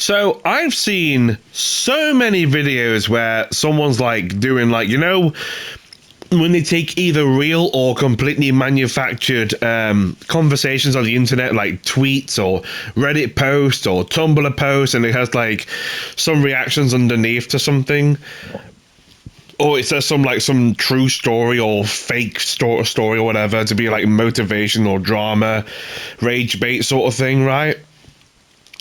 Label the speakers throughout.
Speaker 1: So I've seen so many videos where someone's like doing like, you know, when they take either real or completely manufactured conversations on the internet, like tweets or Reddit posts or Tumblr posts, and it has like some reactions underneath to something, or it says some true story or fake story or whatever to be like motivation or drama, rage bait sort of thing, right?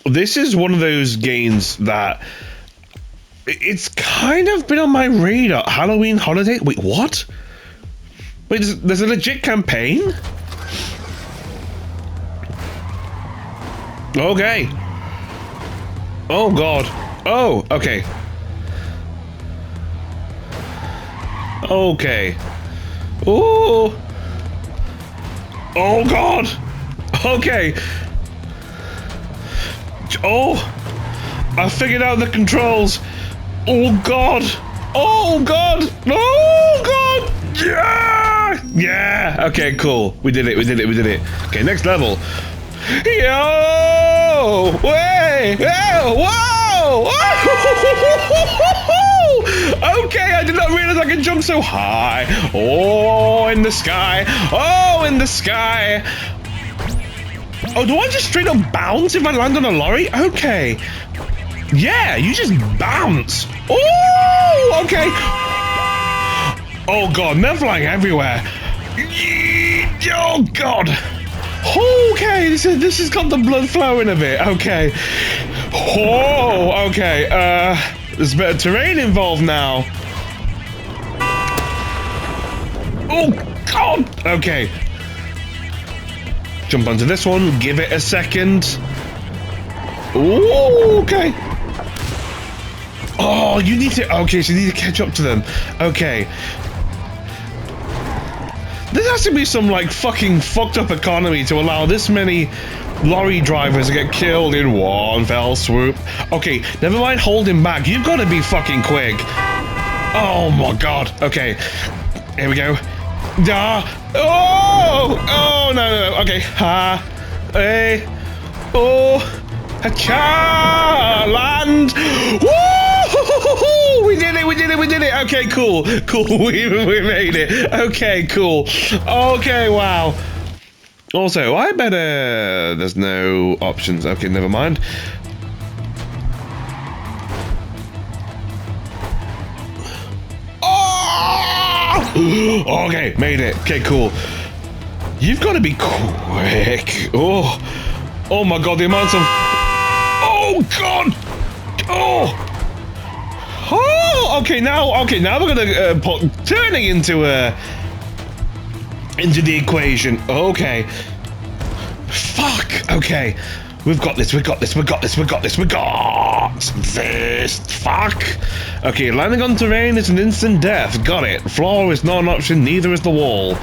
Speaker 1: This is one of those games that it's kind of been on my radar. Halloween Holiday? Wait, what? Wait, there's a legit campaign? Okay. Oh, God. Oh, okay. Okay. Ooh. Oh, God. Okay. Oh. I figured out the controls. Oh, God. Oh, God. Oh, God. Yeah. Yeah. Okay, cool. We did it. Okay, next level. Yo. Way. Whoa. Okay, I did not realize I could jump so high. Oh, in the sky. Oh, in the sky. Oh, do I just straight up bounce if I land on a lorry? Okay. Yeah, you just bounce. Oh, okay. Oh, God, they're flying everywhere. Oh, God. Okay, this has got the blood flowing a bit. Okay. Oh, okay. There's a bit of terrain involved now. Oh, God. Okay. Jump onto this one. Give it a second. Oh, okay. Oh, you need to... Okay, so you need to catch up to them. Okay. There has to be some, like, fucking fucked up economy to allow this many lorry drivers to get killed in one fell swoop. Okay, never mind holding back. You've got to be fucking quick. Oh, my God. Okay. Here we go. Oh, no. Okay. Ha. Hey. Oh. Ha-cha. Land. Woo! We did it. Okay, cool. We made it. Okay, cool. Okay, wow. Also, I better... There's no options. Okay, never mind. Oh! Okay, made it. Okay, cool. You've got to be quick. Oh my God, the amounts of... Oh, God! Oh! Okay, now we're gonna put turning into the equation. Okay. Fuck. Okay. We got this. Fuck. Okay, landing on terrain is an instant death. Got it. Floor is not an option, neither is the wall.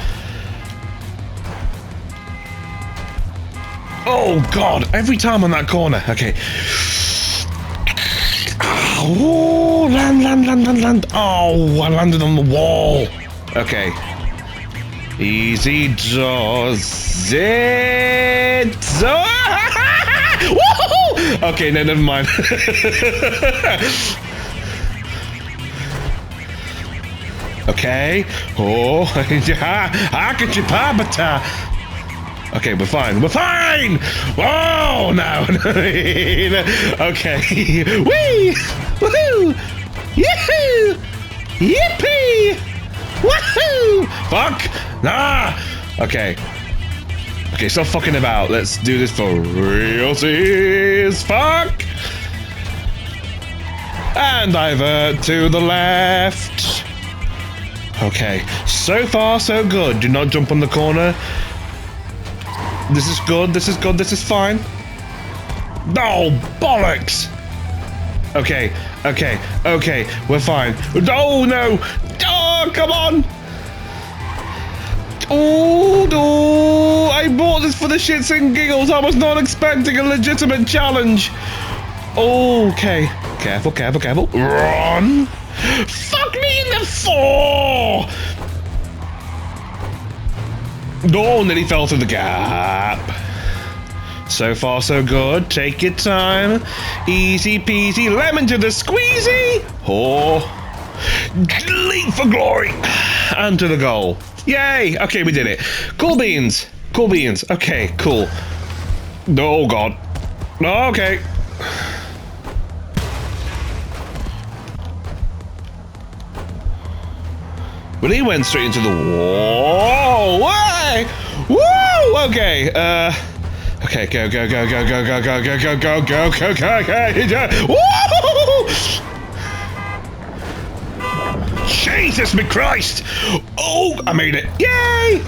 Speaker 1: Oh, God. Every time on that corner. Okay. Oh, land. Oh, I landed on the wall. Okay. Easy does it. Woohoo! Okay, no, never mind. Okay. Oh, okay, we're fine. Oh, no. Okay. Whee! Woohoo! Yahoo! Yippee! Woohoo! Fuck! Okay. Okay, stop fucking about. Let's do this for realsies. Fuck! And divert to the left. Okay. So far, so good. Do not jump on the corner. This is good. This is fine. No, bollocks! Okay. We're fine. Oh, no! Oh, come on! Oh, I bought this for the shits and giggles. I was not expecting a legitimate challenge. Okay. Careful. Run! Fuck me in the four! No, and then he fell through the gap. So far, so good. Take your time. Easy peasy, lemon to the squeezy. Oh, leap for glory. And to the goal. Yay. Okay, we did it. Cool beans. Cool beans. Okay, cool. Oh, God. Okay. Well, he went straight into the wall. Way! Woo! Okay. Okay. Go. Woo! Jesus me Christ! Oh, I made it! Yay!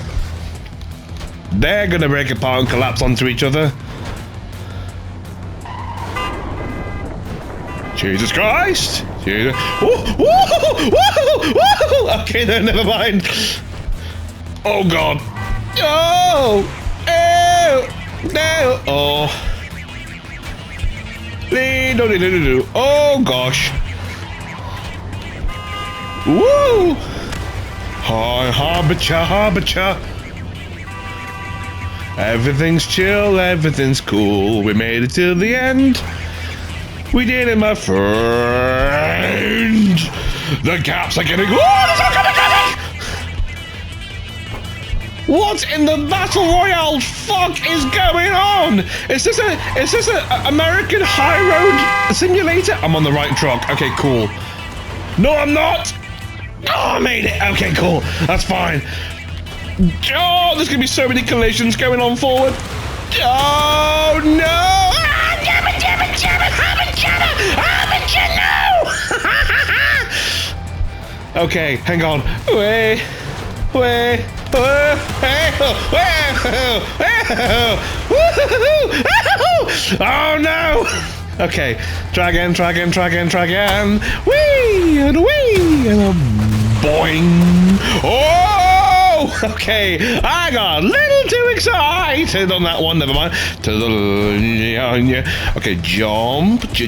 Speaker 1: They're gonna break apart and collapse onto each other. Jesus Christ! Jesus. Woo! Okay, no, never mind. Oh God! Oh! No! Oh! Oh gosh! Woo! Hi, harbinger. Everything's chill, everything's cool. We made it till the end. We did it, my friend. The caps are getting. Oh, there's all coming! What in the battle royale fuck is going on? Is this a American high road simulator? I'm on the right truck. Okay, cool. No, I'm not. Oh, I made it. Okay, cool. That's fine. Oh, there's gonna be so many collisions going on forward. Oh no! Ah, damn it! No! Okay, hang on. Wait. Oh no! Okay, try again. Whee! And boing! Oh! Okay, I got a little too excited on that one. Never mind. Okay, jump. Okay,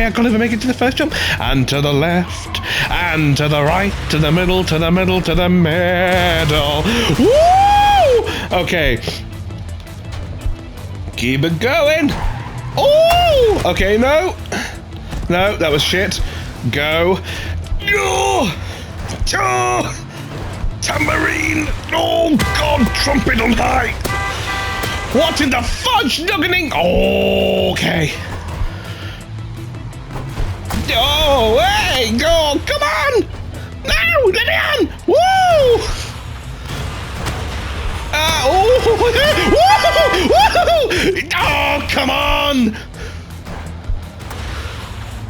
Speaker 1: I can't even make it to the first jump. And to the left, and to the right, to the middle. Woo! Okay. Keep it going. Oh! Okay, no, that was shit. Go. Oh! Tambourine! Oh God, trumpet on high! What in the fudge nuggeting? Oh, okay. Oh, hey, go! Come on! No, let me on! Woo! Oh, come on!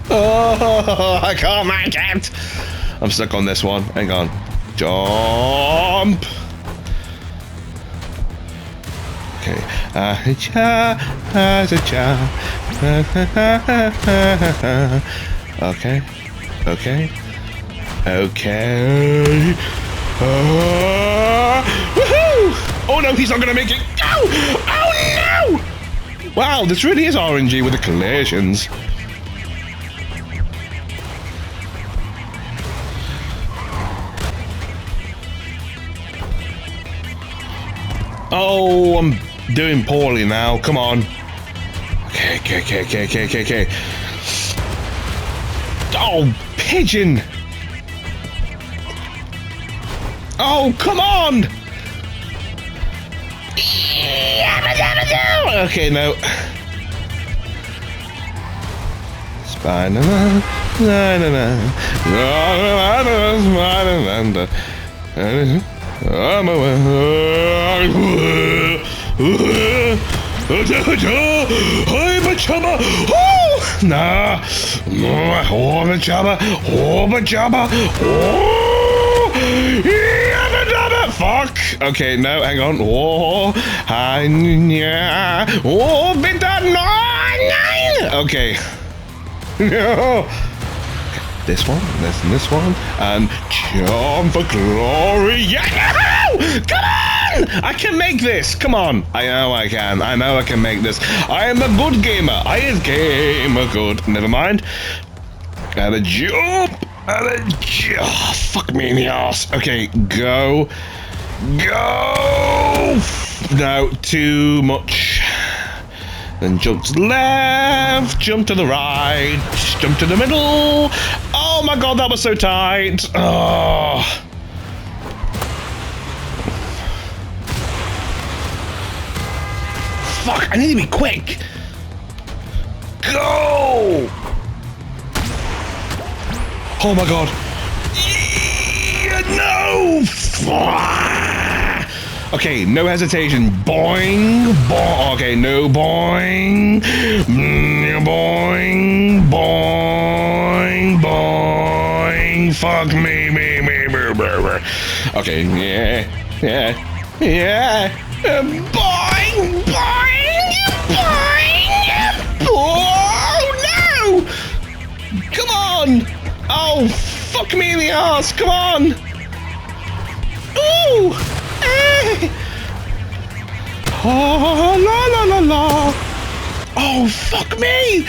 Speaker 1: Oh, I can't make it. I'm stuck on this one. Hang on. Jump. Okay. Okay. Woohoo! Oh no, he's not gonna make it. No! Oh no! Wow, this really is RNG with the collisions. Oh, I'm doing poorly now. Come on. Okay. Oh, pigeon. Oh, come on. Okay, no. Spider-Man. Fuck. Okay, no, hang on. Okay. No. This one, this one, and jump for glory. Yeah! Come on! I can make this. Come on. I know I can. I know I can make this. I am a good gamer. I is gamer good. Never mind. And a jump. Oh, fuck me in the ass. Okay, go. No, too much. Then jump to the left, jump to the right, jump to the middle. Oh my god, that was so tight. Oh. Fuck, I need to be quick. Go! Oh my god. No! Okay, no hesitation. Boing, boing. Okay, no boing. Boing, boing, boing. Fuck me. Okay, yeah. Boing, boing, boing. Oh no! Come on! Oh, fuck me in the ass! Come on! Ooh! Oh, la. Oh, fuck me!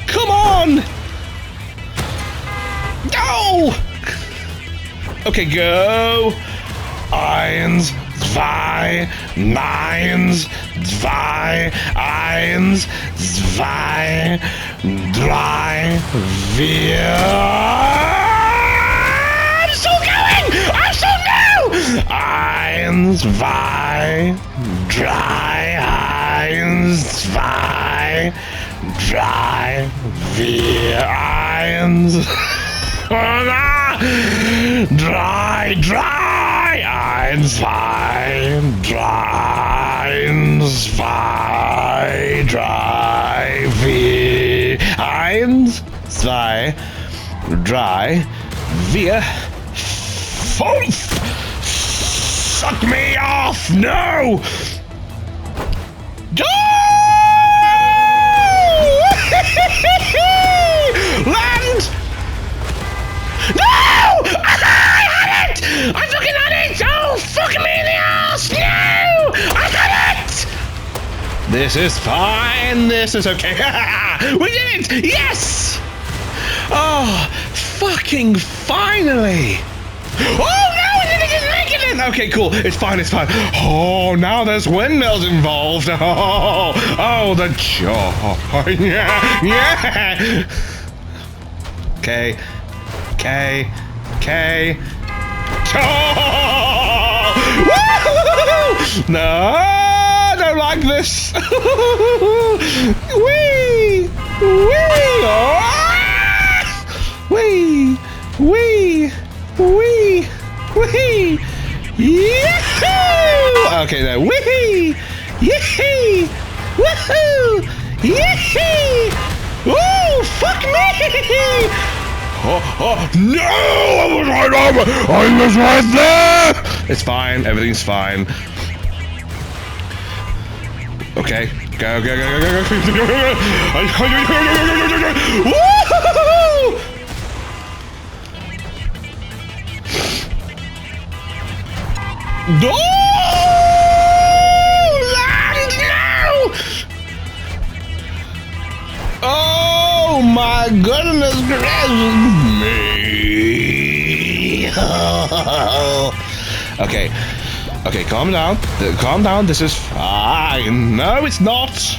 Speaker 1: Come on! Go! Okay, go! Eins, zwei, nines, zwei, eins, zwei, drei, vier. I'm still going! I'm still new! Eins, zwei, drei, eins, zwei, drei, vier, eins. Drei, eins, zwei, drei, zwei, drei, vier, eins, zwei, drei, vier, fünf. Suck me off! No! Go! Land! No! I had it! I fucking had it! Oh, fuck me in the ass! No! I got it! This is fine. This is okay. We did it! Yes! Oh, fucking finally! Oh no! I didn't get naked in! Okay, cool. It's fine. Oh, now there's windmills involved. Oh, the joy. Yeah. Okay. Oh! No, I don't like this. Wee! Oh! Wee! Yahoo! Okay, now wee! Yee! Woohoo! Yee! Oh, fuck me! Oh, no! I was right there! It's fine. Everything's fine. Okay. Go. Woo! No! Land now! Oh my goodness gracious me! Okay, calm down. This is fine. No, it's not.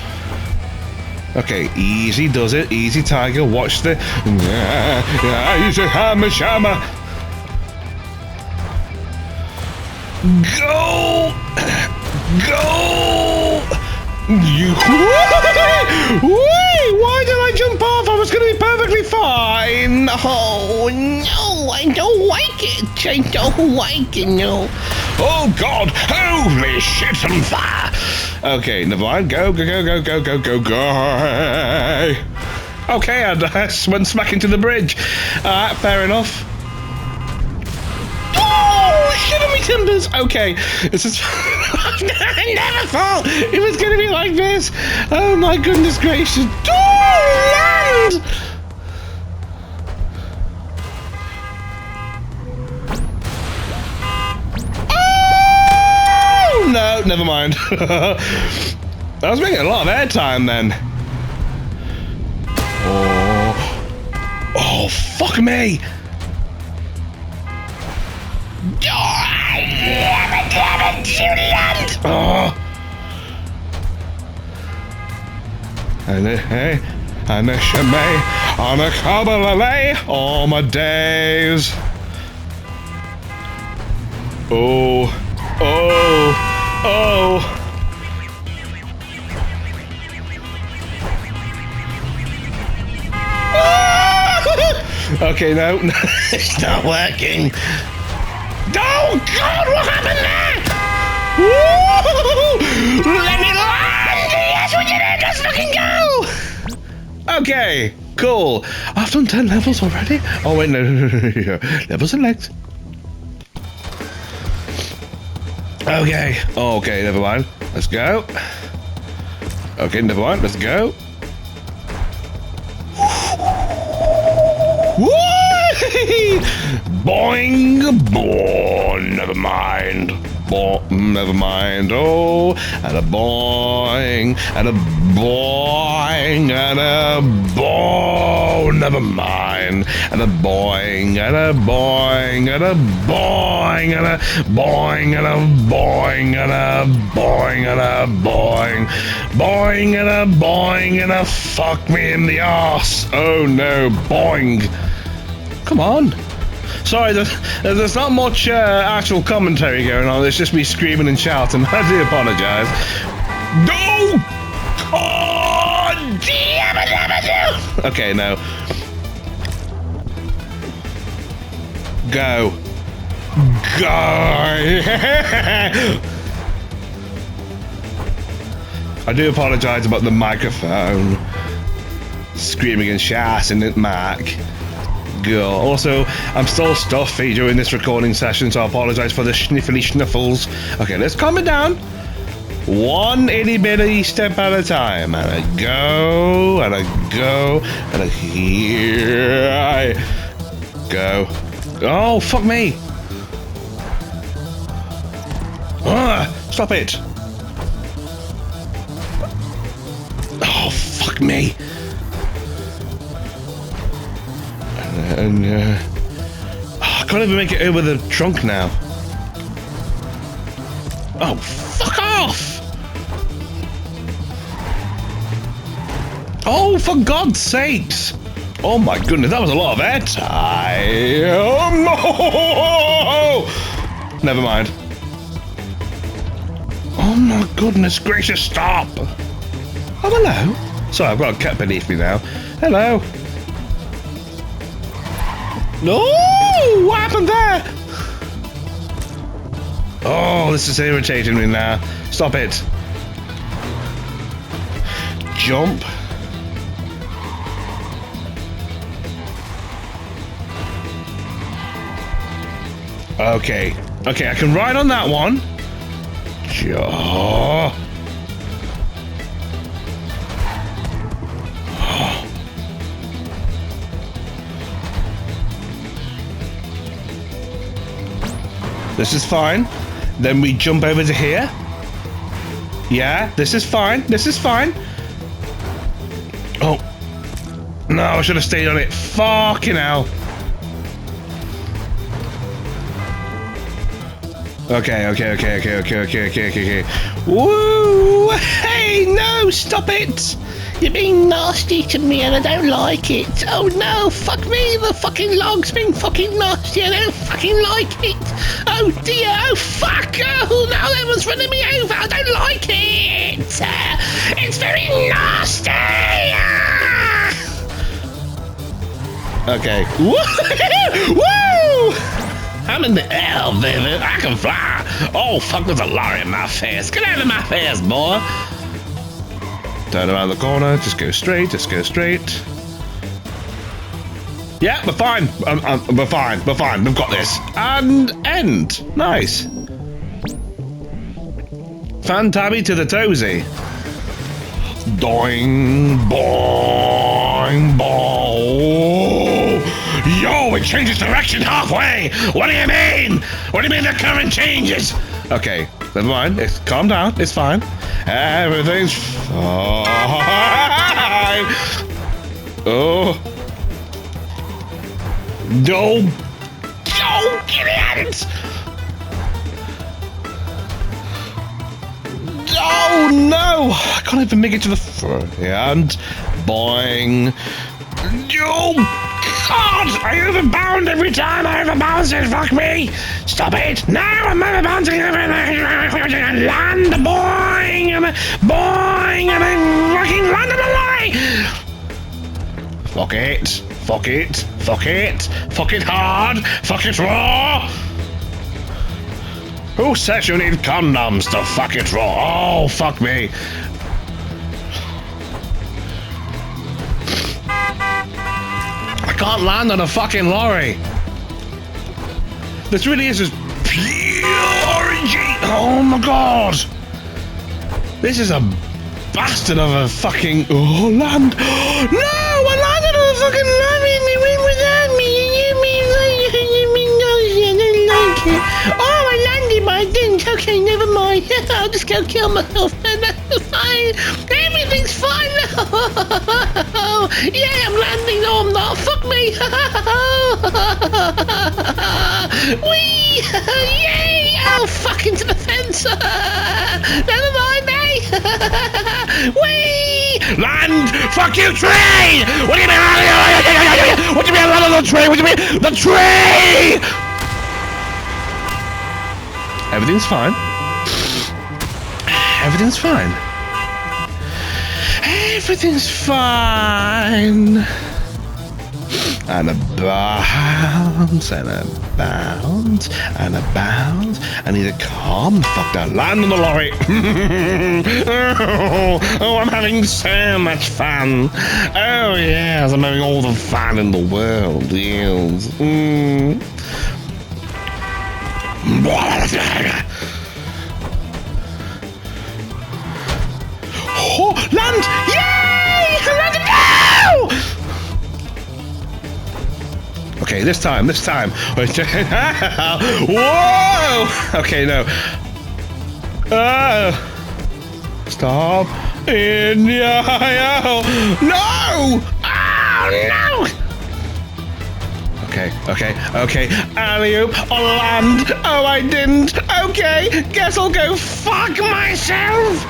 Speaker 1: Okay, easy does it. Easy, tiger. Watch the. Easy, hammer, shammer. Go! You. Wait, why did I jump off? I was going to be perfectly fine. Oh no, I don't like it. No. Oh God! Holy shit! I'm fire. Okay, never mind. Go. Okay, I went smack into the bridge. Fair enough. Shit on me timbers! Okay, this is. I never thought it was going to be like this! Oh my goodness gracious! Land! Oh! No, never mind. I was making a lot of airtime then. Oh, fuck me! and a hey, and a shimmy, on a cabaret, all my days. Oh, oh, oh. Okay, no, it's not working. Oh God, what happened there? Woo! Let me land! Yes, we did it! Let's fucking go! Okay, cool. I've done 10 levels already. Oh wait, no. Level select. Okay. Okay, never mind. Let's go. Okay, never mind. Let's go. Woo! Boing, never mind. Never mind. Oh, and a boing, and a boing, and a never mind. And a boing, and a boing, and a boing, and a boing, and a boing, and a boing, and a boing, boing, and a boing, and a fuck me in the arse. Oh no, boing. Come on. Sorry, there's not much actual commentary going on. It's just me screaming and shouting. I do apologise. No! Oh, damn it, okay, no. Go. Go! I do apologise about the microphone. Screaming and shouting at Mac. Go. Also, I'm still stuffy during this recording session, so I apologise for the sniffly snuffles. Okay, let's calm it down. One itty bitty step at a time. And I go, and I go, and here I go. Oh, fuck me. Stop it. Oh, fuck me. And I can't even make it over the trunk now. Oh, fuck off! Oh, for God's sakes! Oh my goodness, that was a lot of airtime. Oh, no! Never mind. Oh my goodness gracious, stop! Oh, hello. Sorry, I've got a cat beneath me now. Hello. No! What happened there? Oh, this is irritating me now. Stop it. Jump. Okay. Okay, I can ride on that one. This is fine. Then we jump over to here. Yeah, this is fine. This is fine. Oh. No, I should have stayed on it. Fucking hell. Okay. Woo! Hey, no, stop it! You're being nasty to me and I don't like it. Oh no, fuck me, the fucking log's being fucking nasty. I don't fucking like it. Oh dear, oh fuck, oh no, everyone's running me over. I don't like it. It's very nasty. Okay. Woo! I'm in the air, baby. I can fly. Oh fuck, there's a lorry in my face. Get out of my face, boy. Turn around the corner, just go straight, Yeah, we're fine. We're fine, we've got this. And end. Nice. Fan tabby to the toesy. Doing, boing, boing. Yo, it changes direction halfway. What do you mean? What do you mean the current changes? Okay, never mind. Calm down. It's fine. Everything's fine. Oh. No. No, give me it. No. Oh no! I can't even make it to the front. And boing. Oh God! I overbound every time I overbounce it. Fuck me! Stop it! No, I'm overbouncing. Land, boing, boing, and I fucking land on the lorry. Fuck it! Fuck it! Fuck it! Fuck it hard! Fuck it raw! Who says you need condoms to fuck it raw? Oh, fuck me. I can't land on a fucking lorry. This really is just pure G. Oh my God. This is a bastard of a fucking... Oh, land. No, I landed on a fucking lorry and they went without me. Oh, I landed, but I didn't. Okay, never mind. I'll just go kill myself. That's fine. Everything's fine now. Yeah, I'm landing. No, I'm not. Fuck me. Whee! Yay! Oh, fuck into the fence. Never mind, me. Whee! Land! Fuck you, tree! What do you mean? What do you mean land on the tree? What do you mean? The tree! Everything's fine. Everything's fine. Everything's fine. And a bounce, and a bounce, and a bounce. I need to calm the fuck down. Land on the lorry. Oh, I'm having so much fun. Oh, yes, I'm having all the fun in the world. Yes. Oh, land! Yay! I landed now! Okay, this time. Whoa! Okay, no. Stop. In your... No! Oh, no! Okay. Alley-oop on land. Oh, I didn't. Okay, guess I'll go fuck myself.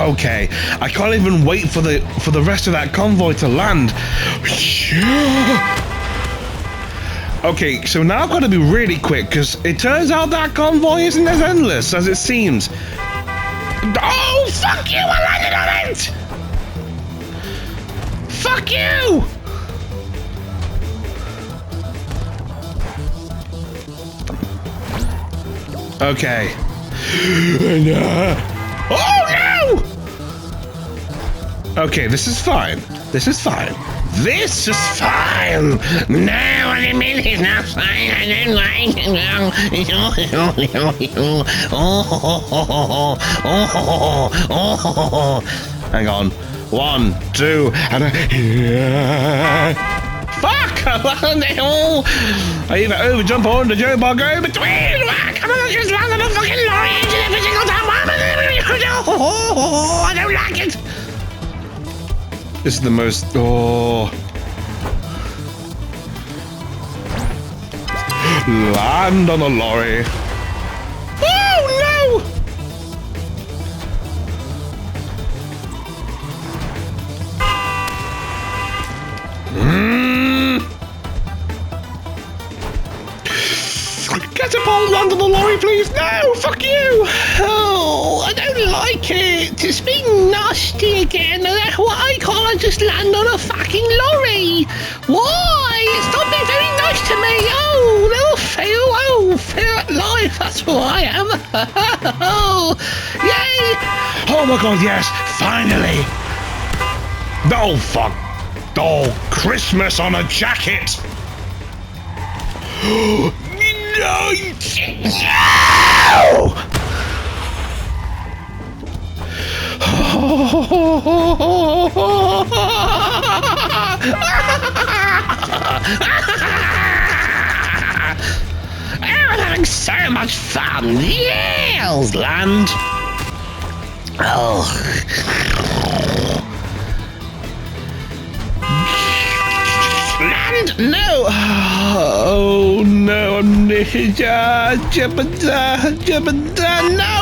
Speaker 1: Okay, I can't even wait for the rest of that convoy to land. Okay, so now I've got to be really quick because it turns out that convoy isn't as endless as it seems. Oh, fuck you! I landed on it! Fuck you! Okay. Oh no! Okay, this is fine. This is fine. No, what do you mean he's not fine? I don't like him. Hang on. 1, 2, and fuck! I either overjump or under Joe Bug go between. Come on, just land on a fucking lorry engine every single time. I don't like it. This is the most... Oh. Land on the lorry. Oh, no! Catapult, land on the lorry, please. No, fuck you. Oh, I don't like it. It's being nasty again. Why can't I just land on a fucking lorry? Why? Stop being very nice to me. Oh, little Phil. Oh, Phil at life. That's who I am. Oh, yay. Oh my God, yes. Finally. Oh, fuck. Oh, Christmas on a jacket. No! I'm having so much fun. Yes, land. Oh. land! No! Oh no, I'm no!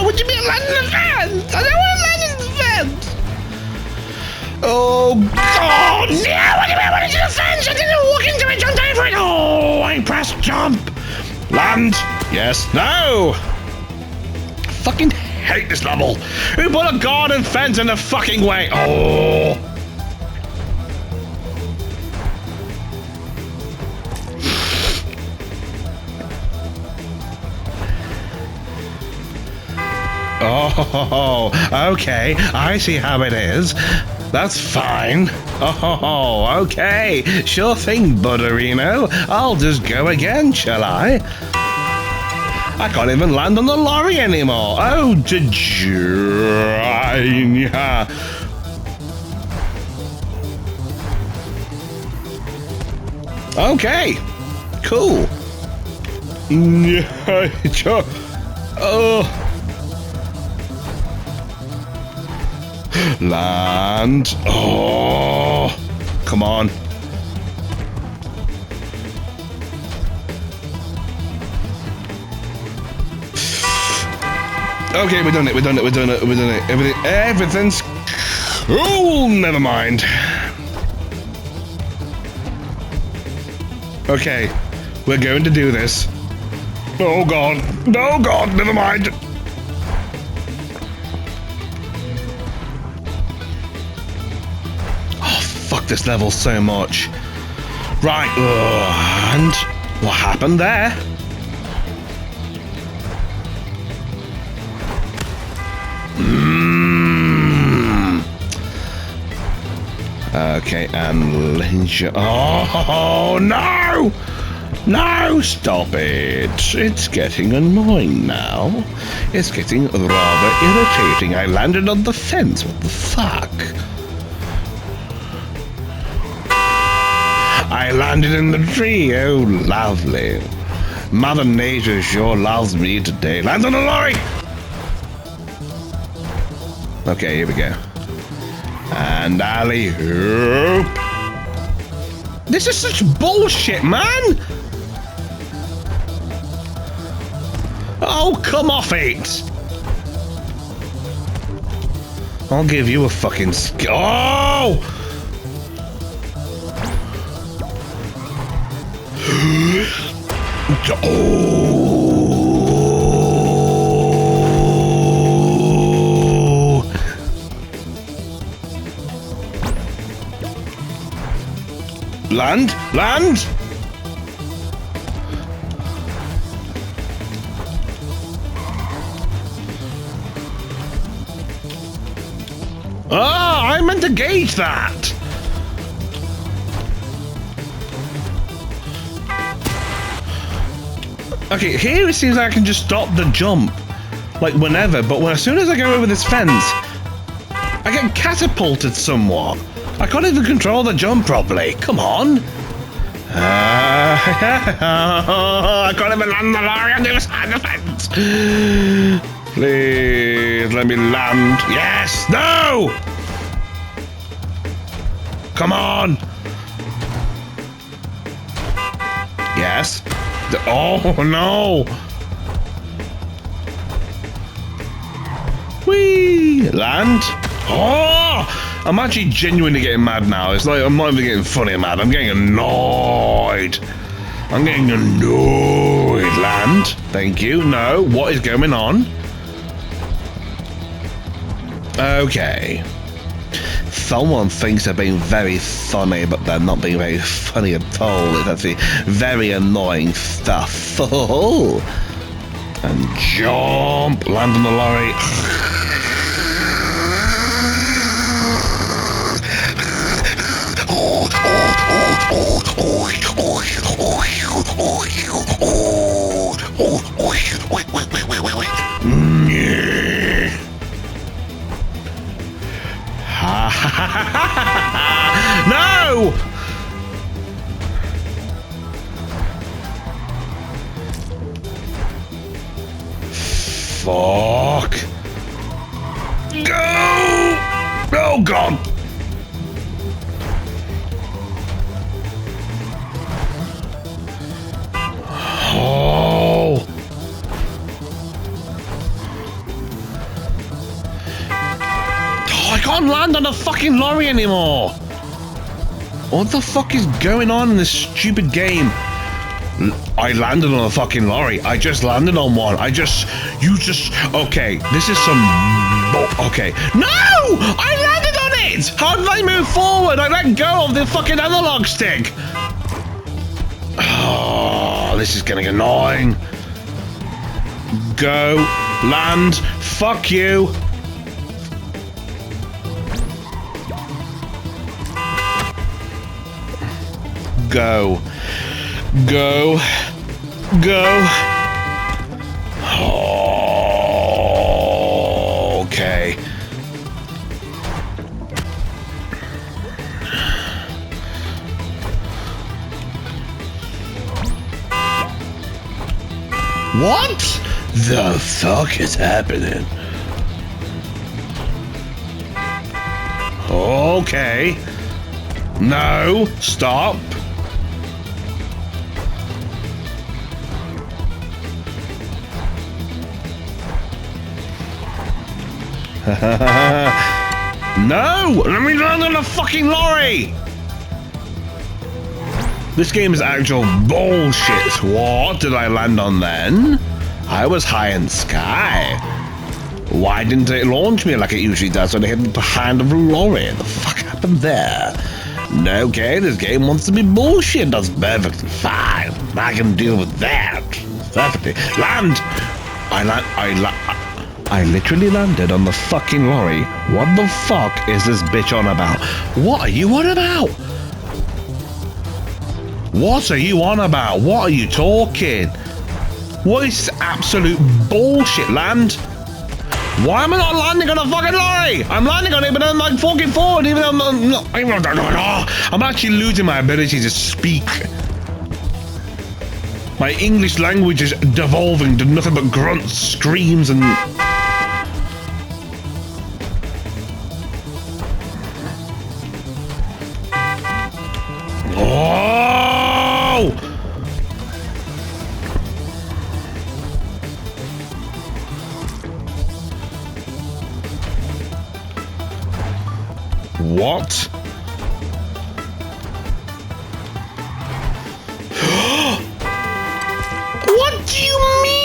Speaker 1: Would you be landing the fence? I don't want to land in the fence! Oh god! No! What do you mean I into the fence? I didn't walk into it, jumped over it! Oh, I pressed jump! Land! Yes, no! Fucking hate this level! Who put a garden fence in the fucking way? Oh! Oh, okay. I see how it is. That's fine. Oh, okay. Sure thing, Butterino. I'll just go again, shall I? I can't even land on the lorry anymore. Oh, Virginia. Okay. Cool. Oh. Land. Oh, come on. Okay, we're done it. Everything's cool. Never mind. Okay, we're going to do this. Oh god. Oh god, never mind. Fuck this level so much. Right, and what happened there? Okay, and Linja. Oh no! No, stop it. It's getting annoying now. It's getting rather irritating. I landed on the fence. What the fuck? I landed in the tree. Oh, lovely. Mother Nature sure loves me today. Land on the lorry! Okay, here we go. And alley-oop. This is such bullshit, man! Oh, come off it! I'll give you a fucking Oh! Oh! Land! Land! Ah, I meant to gauge that! Okay, here it seems like I can just stop the jump, like whenever, but as soon as I go over this fence, I get catapulted somewhat. I can't even control the jump properly. Come on. I can't even land the lorry on the other side of the fence. Please, let me land. Yes, no! Come on. Yes. Oh no! Whee! Land! Oh! I'm actually genuinely getting mad now. It's like I'm not even getting funny mad. I'm getting annoyed. I'm getting annoyed. Land. Thank you. No. What is going on? Okay. Someone thinks they're being very funny, but they're not being very funny at all. It's actually very annoying stuff. Oh. And jump. Land on the lorry. No! Fuck. Go! Oh god. can't land on a fucking lorry anymore. What the fuck is going on in this stupid game? I landed on a fucking lorry. I just landed on one. Okay, this is some okay. No! I landed on it! How did I move forward? I let go of the fucking analog stick. Oh, this is getting annoying. Go, land, fuck you. Go. Go. Go. Oh, okay. What the fuck is happening? Okay. No, stop. No! Let me land on a fucking lorry! This game is actual bullshit. What did I land on then? I was high in the sky. Why didn't it launch me like it usually does when I hit the hand of a lorry? The fuck happened there? Okay, this game wants to be bullshit. That's perfectly fine. I can deal with that. Perfectly. Land! I literally landed on the fucking lorry. What the fuck is this bitch on about? What are you on about? What are you on about? What are you talking? What is this absolute bullshit, land? Why am I not landing on a fucking lorry? I'm landing on it, but I'm like fucking forward, even though I'm actually losing my ability to speak. My English language is devolving to nothing but grunts, screams, and... Oh! What? What do you mean?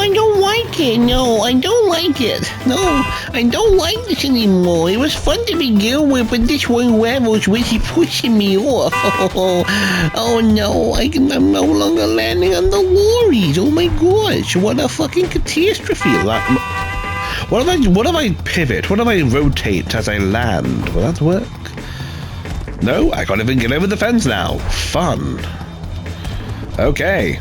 Speaker 1: I don't like it. No, I don't like it. No, I don't like this anymore. It was fun to begin with, but this one level's really pushing me off. Oh no, I'm no longer landing on the lorries. Oh my gosh, what a fucking catastrophe. What if I pivot? What if I rotate as I land? Will that work? No, I can't even get over the fence now. Fun. Okay.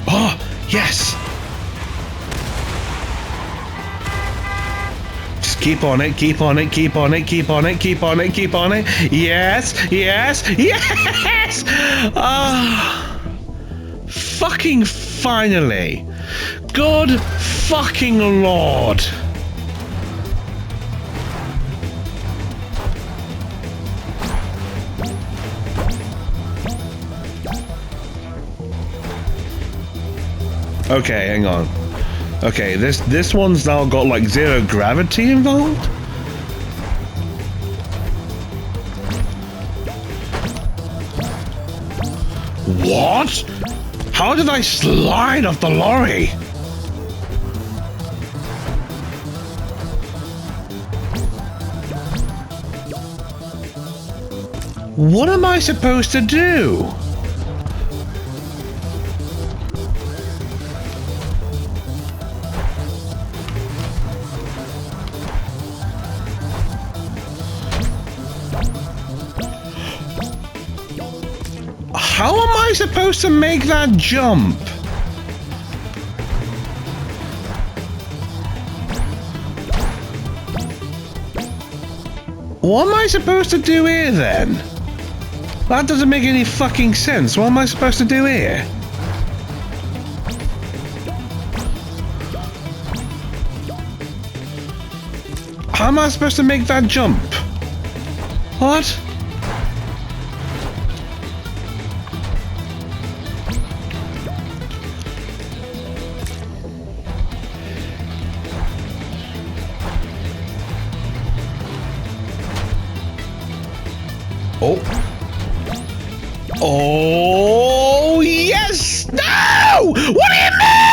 Speaker 1: Oh, yes! Just keep on it, keep on it, keep on it, keep on it, keep on it, keep on it. Yes, yes, yes! Ah, fucking finally. Good fucking Lord. Okay, hang on. Okay, this one's now got like zero gravity involved? What? How did I slide off the lorry? What am I supposed to do? How am I supposed to make that jump? What am I supposed to do here then? That doesn't make any fucking sense. What am I supposed to do here? How am I supposed to make that jump? What? Oh. Oh, yes! No! What do you mean?